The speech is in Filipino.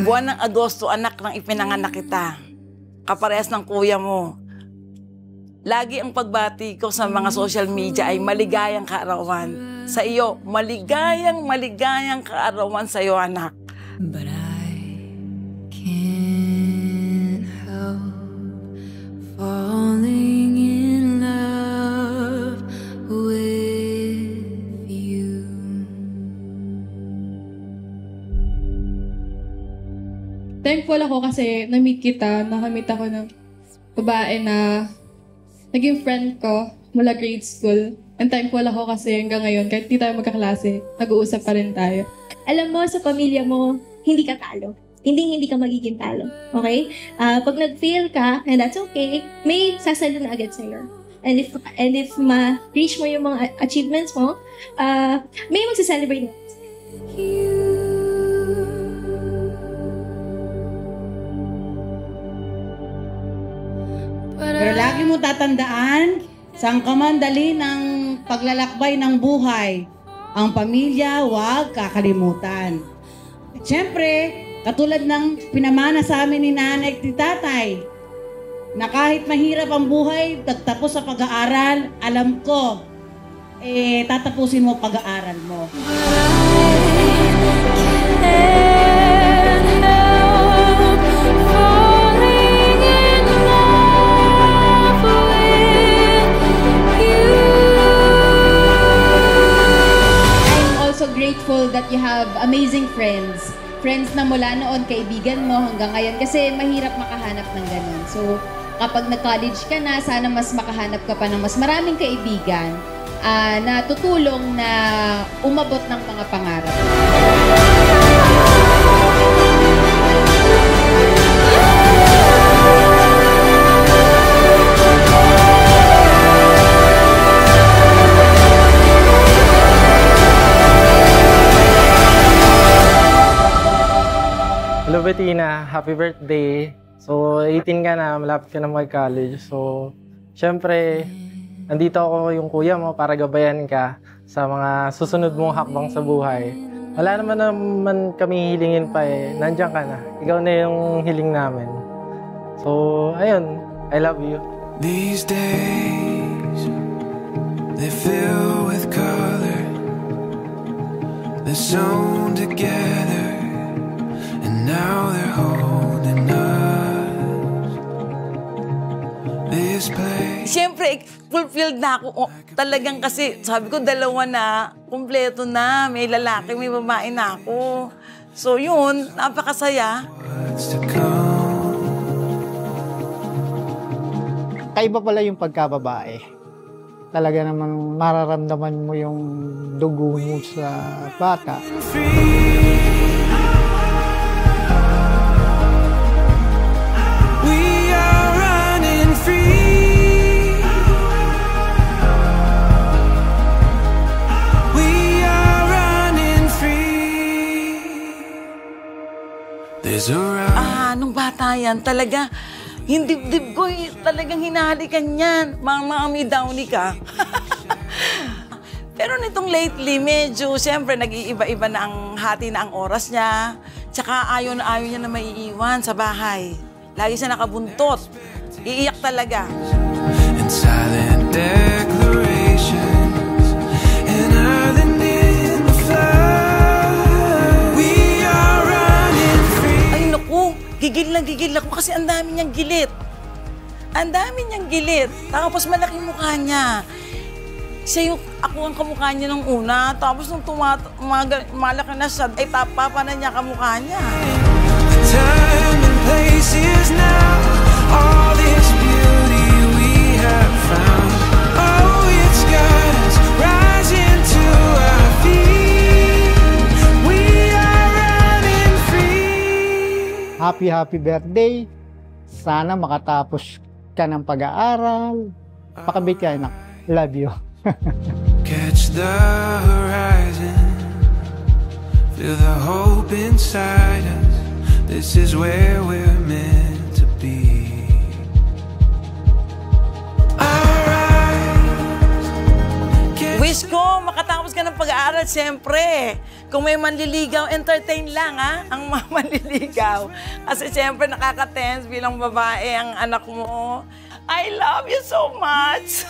Buwan ng Agosto, anak, nang ipinanganak kita. Kaparehas ng kuya mo. Lagi ang pagbati ko sa mga social media ay maligayang kaarawan. Sa iyo, maligayang kaarawan sa iyo, anak. But I can't help falling in love with you. Thankful ako kasi na-meet kita, nakamit ako ng babae na naging friend ko mula grade school. And thankful ako kasi hanggang ngayon, kahit di tayo magkaklase, nag-uusap pa rin tayo. Alam mo, sa pamilya mo, hindi ka talo. Hindi ka magiging talo. Okay? Pag nag-fail ka, and that's okay, may sasalo na agad sa'yo. And if ma-reach mo yung mga achievements mo, may magsa-celebrate mo. Pero lagi mo tatandaan, saan ka man dali ng paglalakbay ng buhay, ang pamilya huwag kakalimutan. At syempre, katulad ng pinamana sa amin ni nanay at ni tatay, na kahit mahirap ang buhay, pagtapos sa pag-aaral, alam ko, tatapusin mo pag-aaral mo. Grateful that you have amazing friends. Friends na mula noon, kaibigan mo hanggang ngayon. Kasi mahirap makahanap ng ganun. So, kapag nag-college ka na, sana mas makahanap ka pa ng mas maraming kaibigan na tutulong na umabot ng mga pangarap. Hello Bettina, happy birthday. So 18 ka na, malapit ka na mag-college. So syempre, nandito ako yung kuya mo para gabayan ka sa mga susunod mong hakbang sa buhay. Wala naman kami hilingin pa eh. Nandiyan ka na. Ikaw na yung hiling namin. So ayun, I love you. These days, they fill with color. They're sewn together. And now they're holding us. This place. Siyempre, fulfilled na ako. Talagang kasi, sabi ko, dalawa na, kumpleto na. May lalaki, may babae na ako. So yun, napakasaya. Kaiba pala yung pagkababae. Talaga namang mararamdaman mo yung dugo mo sa bata. Nung bata yan, talaga, yung dibdib ko, talagang hinahalikan yan. Mami downy ka. Pero nitong lately, medyo, siyempre, nag-iiba-iba na ang hati na ang oras niya. Tsaka ayaw niya na maiiwan sa bahay. Lagi siya nakabuntot. Iiyak talaga. And silent declarations and island in the flood. We are running free. Ay, naku, gigil ako kasi ang dami niyang gilit. Ang dami niyang gilit. Tapos malaki mukha niya. Siya yung, ako ang kamukha niya nung una. Tapos nung malaki na siya, ay papa na niya kamukha niya. The time and place is now. All this beauty we have found. Oh, it's got us rising to our feet. We are running free. Happy birthday. Sana makatapos ka ng pag-aaral. Pakabit ka, anak. Love you. Catch the horizon. Feel the hope inside us. This is where we're meant to be. Wish ko makatapos ka ng pag-aaral, siyempre. Kung may manliligaw, entertain lang ha, ang mga manliligaw. Kasi siyempre nakaka-tense bilang babae ang anak mo. I love you so much.